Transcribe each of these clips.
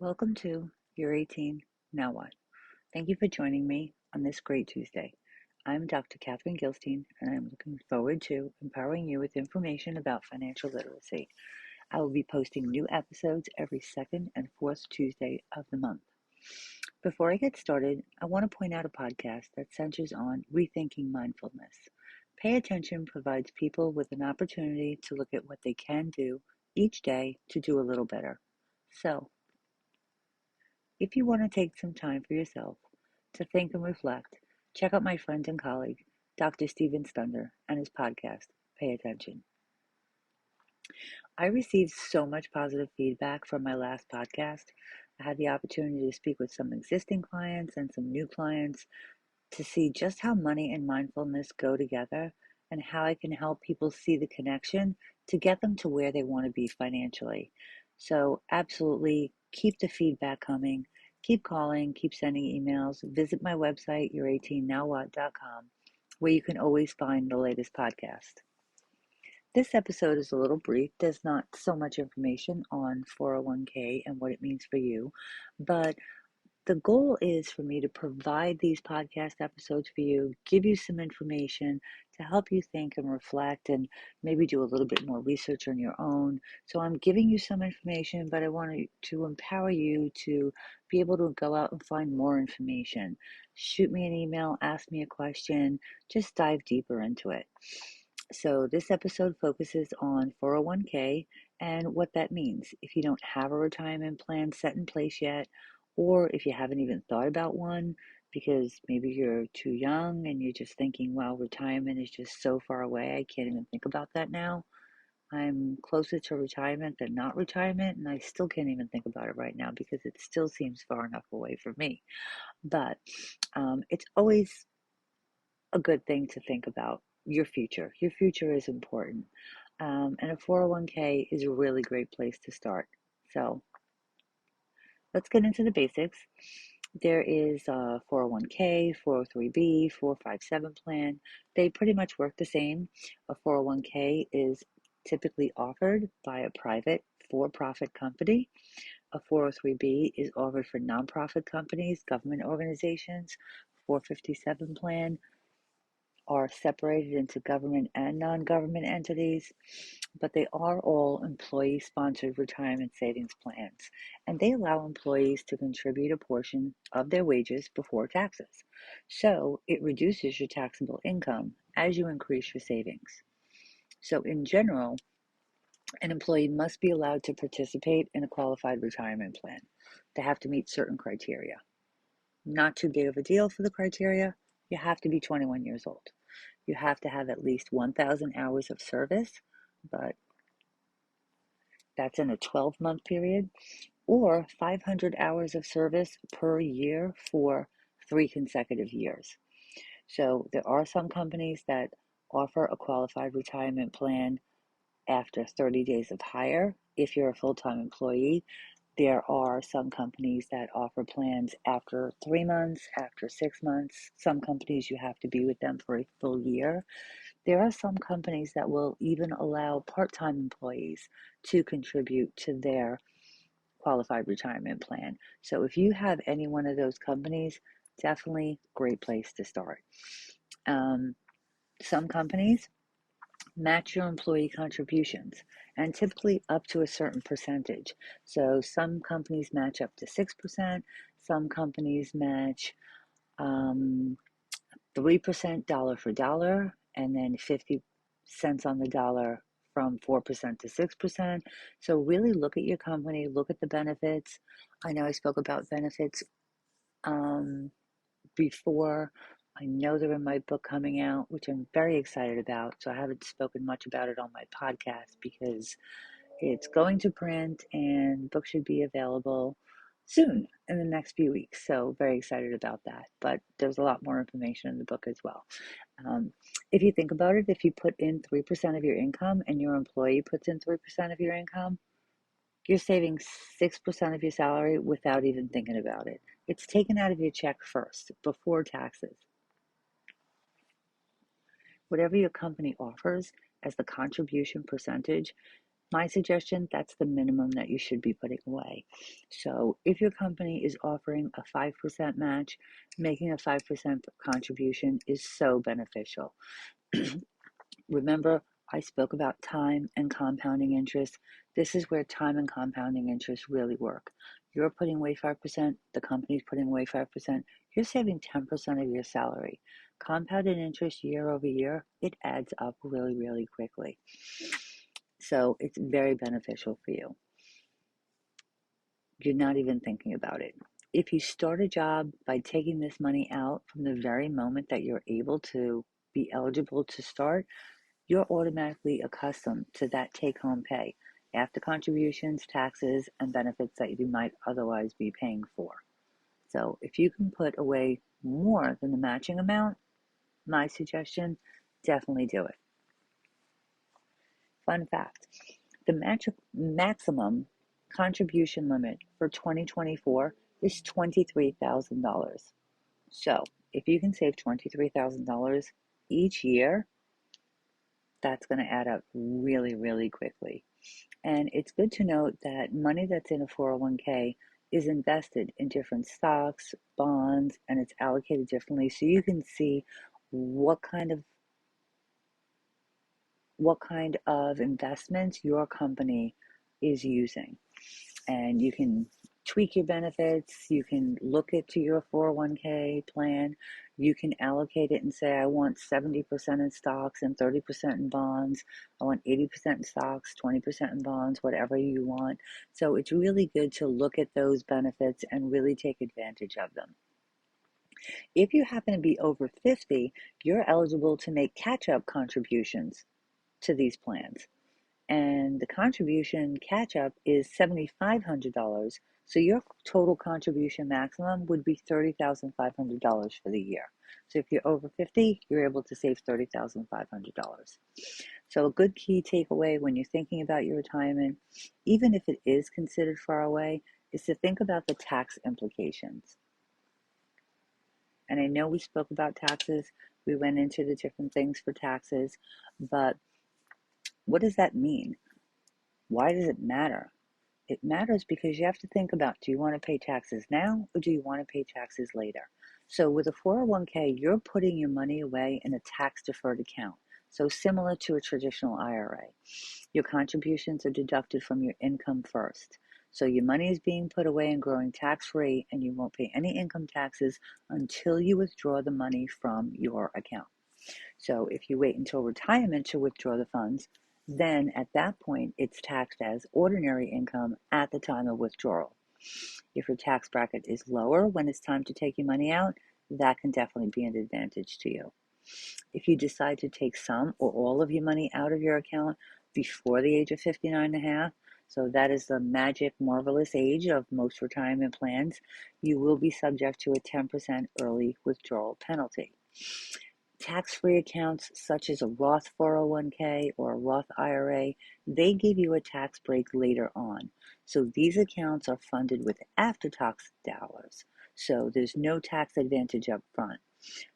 Welcome to You're 18, Now What? Thank you for joining me on this great Tuesday. I'm Dr. Catherine Gilstein, and I'm looking forward to empowering you with information about financial literacy. I will be posting new episodes every second and fourth Tuesday of the month. Before I get started, I want to point out a podcast that centers on rethinking mindfulness. Pay Attention provides people with an opportunity to look at what they can do each day to do a little better. So, if you want to take some time for yourself to think and reflect, check out my friend and colleague, Dr. Steven Stunder, and his podcast, Pay Attention. I received so much positive feedback from my last podcast. I had the opportunity to speak with some existing clients and some new clients to see just how money and mindfulness go together and how I can help people see the connection to get them to where they want to be financially. So, absolutely keep the feedback coming. Keep calling, keep sending emails. Visit my website, your18nowwhat.com, where you can always find the latest podcast. This episode is a little brief. There's not so much information on 401k and what it means for you, but the goal is for me to provide these podcast episodes for you, give you some information to help you think and reflect and maybe do a little bit more research on your own. So I'm giving you some information, but I want to empower you to be able to go out and find more information. Shoot me an email, ask me a question, just dive deeper into it. So this episode focuses on 401k and what that means. If you don't have a retirement plan set in place yet, or if you haven't even thought about one because maybe you're too young and you're just thinking, well, retirement is just so far away, I can't even think about that now. I'm closer to retirement than not retirement, and I still can't even think about it right now because it still seems far enough away for me. But it's always a good thing to think about your future. Your future is important. And a 401k is a really great place to start. So let's get into the basics. There is a 401k, 403b, 457 plan. They pretty much work the same. A 401k is typically offered by a private for-profit company. A 403b is offered for nonprofit companies, government organizations. 457 plan are separated into government and non-government entities, but they are all employee-sponsored retirement savings plans, and they allow employees to contribute a portion of their wages before taxes. So it reduces your taxable income as you increase your savings. So in general, an employee must be allowed to participate in a qualified retirement plan. They have to meet certain criteria. Not too big of a deal for the criteria. You have to be 21 years old. You have to have at least 1,000 hours of service, but that's in a 12-month period, or 500 hours of service per year for 3 consecutive years. So there are some companies that offer a qualified retirement plan after 30 days of hire if you're a full-time employee. There are some companies that offer plans after 3 months, after 6 months. Some companies you have to be with them for a full year. There are some companies that will even allow part-time employees to contribute to their qualified retirement plan. So if you have any one of those companies, definitely great place to start. Some companies match your employee contributions and typically up to a certain percentage. So some companies match up to 6%, some companies match 3% dollar for dollar, and then 50 cents on the dollar from 4% to 6%. So really look at your company, look at the benefits. I know I spoke about benefits um, before. I know they're in my book coming out, which I'm very excited about. So I haven't spoken much about it on my podcast because it's going to print and the book should be available soon in the next few weeks. So very excited about that. But there's a lot more information in the book as well. Um, if you think about it, if you put in 3% of your income and your employee puts in 3% of your income, you're saving 6% of your salary without even thinking about it. It's taken out of your check first, before taxes. Whatever your company offers as the contribution percentage, My suggestion, that's the minimum that you should be putting away. So if your company is offering a 5% match, making a 5% contribution is so beneficial. Remember, I spoke about time and compounding interest. This is where time and compounding interest really work. You're putting away 5%, the company's putting away 5%, you're saving 10% of your salary. Compounded interest year over year, it adds up really, really quickly. So it's very beneficial for you. You're not even thinking about it. If you start a job by taking this money out from the very moment that you're able to be eligible to start, you're automatically accustomed to that take home pay after contributions, taxes, and benefits that you might otherwise be paying for. So if you can put away more than the matching amount, my suggestion, definitely do it. Fun fact, the maximum contribution limit for 2024 is $23,000. So if you can save $23,000 each year, that's going to add up really, really quickly. And it's good to note that money that's in a 401k is invested in different stocks, bonds, and it's allocated differently. So you can see what kind of investments your company is using. And you can tweak your benefits. You can look into your 401k plan. You can allocate it and say, I want 70% in stocks and 30% in bonds. I want 80% in stocks, 20% in bonds, whatever you want. So it's really good to look at those benefits and really take advantage of them. If you happen to be over 50, you're eligible to make catch-up contributions to these plans. And the contribution catch up is $7,500. So your total contribution maximum would be $30,500 for the year. So if you're over 50, you're able to save $30,500. So a good key takeaway when you're thinking about your retirement, even if it is considered far away, is to think about the tax implications. And I know we spoke about taxes, we went into the different things for taxes, but what does that mean? Why does it matter? It matters because you have to think about, do you want to pay taxes now or do you want to pay taxes later? So with a 401k, you're putting your money away in a tax deferred account. So similar to a traditional IRA. Your contributions are deducted from your income first. So your money is being put away and growing tax free, and you won't pay any income taxes until you withdraw the money from your account. So if you wait until retirement to withdraw the funds, then at that point it's taxed as ordinary income at the time of withdrawal. If your tax bracket is lower when it's time to take your money out, that can definitely be an advantage to you. If you decide to take some or all of your money out of your account before the age of 59 and a half, so that is the magic, marvelous age of most retirement plans, you will be subject to a 10% early withdrawal penalty. Tax-free accounts such as a Roth 401k or a Roth IRA, they give you a tax break later on. So these accounts are funded with after-tax dollars. So there's no tax advantage up front.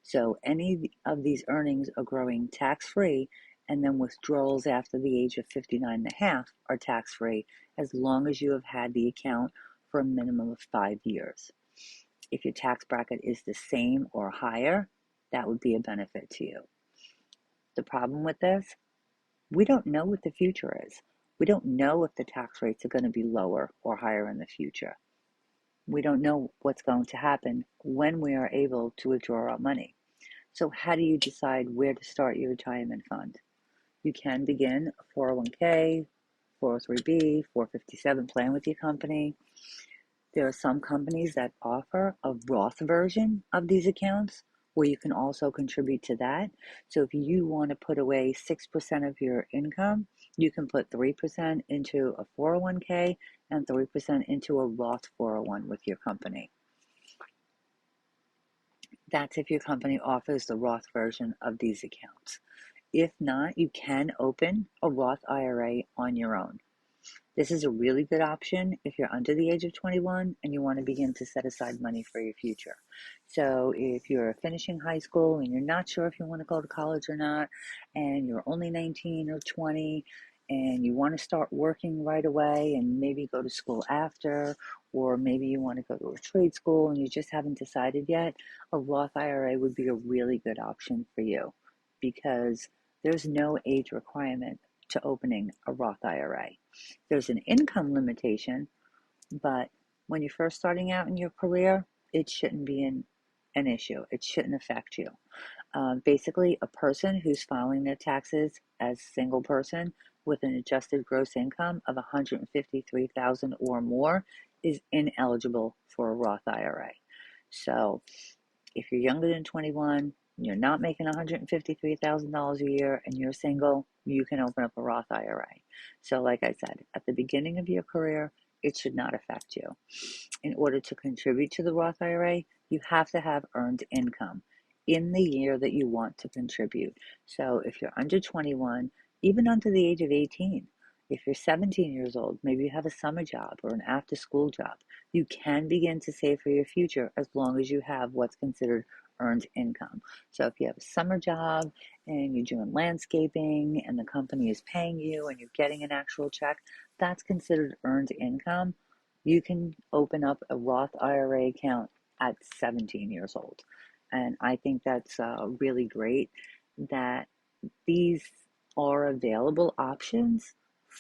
So any of these earnings are growing tax-free, and then withdrawals after the age of 59 and a half are tax-free as long as you have had the account for a minimum of 5 years. If your tax bracket is the same or higher, that would be a benefit to you. The problem with this, we don't know what the future is. We don't know if the tax rates are going to be lower or higher in the future. We don't know what's going to happen when we are able to withdraw our money. So how do you decide where to start your retirement fund? You can begin a 401k, 403b, 457 plan with your company. There are some companies that offer a Roth version of these accounts where you can also contribute to that. So if you want to put away 6% of your income, you can put 3% into a 401k and 3% into a Roth 401 with your company. That's if your company offers the Roth version of these accounts. If not, you can open a Roth IRA on your own. This is a really good option if you're under the age of 21 and you want to begin to set aside money for your future. So if you're finishing high school and you're not sure if you want to go to college or not, and you're only 19 or 20, and you want to start working right away and maybe go to school after, or maybe you want to go to a trade school and you just haven't decided yet, a Roth IRA would be a really good option for you because there's no age requirement to opening a Roth IRA. There's an income limitation, but when you're first starting out in your career, it shouldn't be an issue. It shouldn't affect you. Basically, a person who's filing their taxes as a single person with an adjusted gross income of 153,000 or more is ineligible for a Roth IRA. So, if you're younger than 21, you're not making $153,000 a year, and you're single, you can open up a Roth IRA. So, like I said, at the beginning of your career, it should not affect you. In order to contribute to the Roth IRA, you have to have earned income in the year that you want to contribute. So if you're under 21, even under the age of 18, if you're 17 years old, maybe you have a summer job or an after school job, you can begin to save for your future as long as you have what's considered earned income. So if you have a summer job and you're doing landscaping and the company is paying you and you're getting an actual check, that's considered earned income. You can open up a Roth IRA account at 17 years old. And I think that's really great that these are available options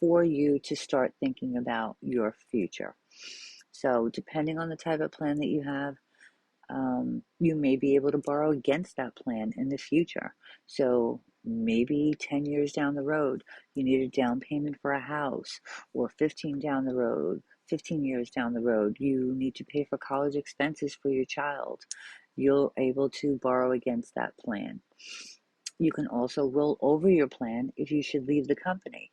for you to start thinking about your future. So, depending on the type of plan that you have, you may be able to borrow against that plan in the future. So maybe 10 years down the road, you need a down payment for a house, or 15 years down the road, you need to pay for college expenses for your child. You're able to borrow against that plan. You can also roll over your plan if you should leave the company.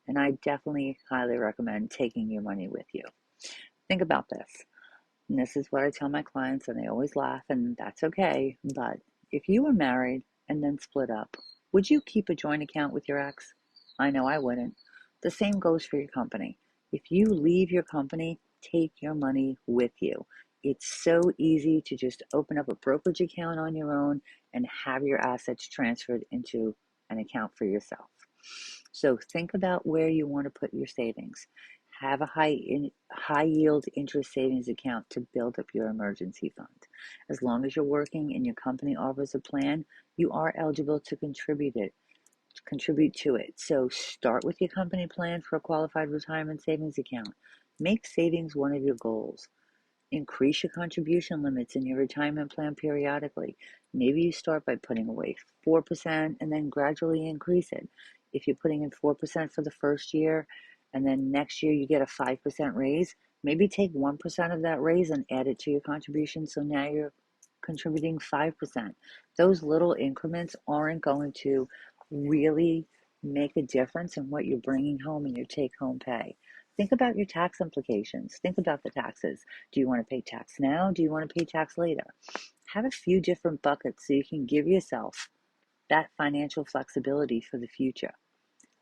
And I definitely highly recommend taking your money with you. Think about this. And this is what I tell my clients, and they always laugh, and that's okay. But if you were married and then split up, would you keep a joint account with your ex? I know I wouldn't. The same goes for your company. If you leave your company, take your money with you. It's so easy to just open up a brokerage account on your own and have your assets transferred into an account for yourself. So think about where you want to put your savings. Have a high yield interest savings account to build up your emergency fund. As long as you're working and your company offers a plan, you are eligible to contribute to it. So start with your company plan for a qualified retirement savings account. Make savings one of your goals. Increase your contribution limits in your retirement plan periodically. Maybe you start by putting away 4% and then gradually increase it. If you're putting in 4% for the first year and then next year you get a 5% raise, maybe take 1% of that raise and add it to your contribution, so now you're contributing 5%. Those little increments aren't going to really make a difference in what you're bringing home in your take home pay. Think about your tax implications. Think about the taxes. Do you want to pay tax now? Do you want to pay tax later? Have a few different buckets so you can give yourself that financial flexibility for the future.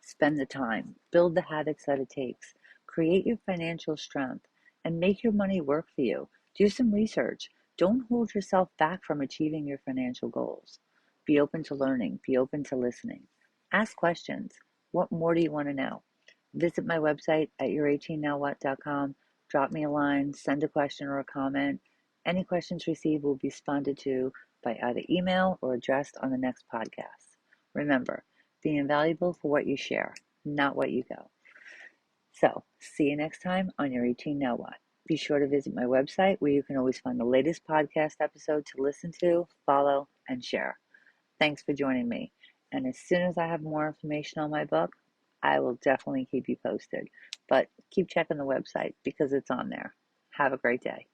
Spend the time, build the habits that it takes, create your financial strength, and make your money work for you. Do some research. Don't hold yourself back from achieving your financial goals. Be open to learning, be open to listening. Ask questions. What more do you want to know? Visit my website at your18nowwhat.com. Drop me a line, send a question or a comment. Any questions received will be responded to by either email or addressed on the next podcast. Remember, be invaluable for what you share, not what you go. So, see you next time on Your 18 Now What. Be sure to visit my website where you can always find the latest podcast episode to listen to, follow, and share. Thanks for joining me. And as soon as I have more information on my book, I will definitely keep you posted. But keep checking the website because it's on there. Have a great day.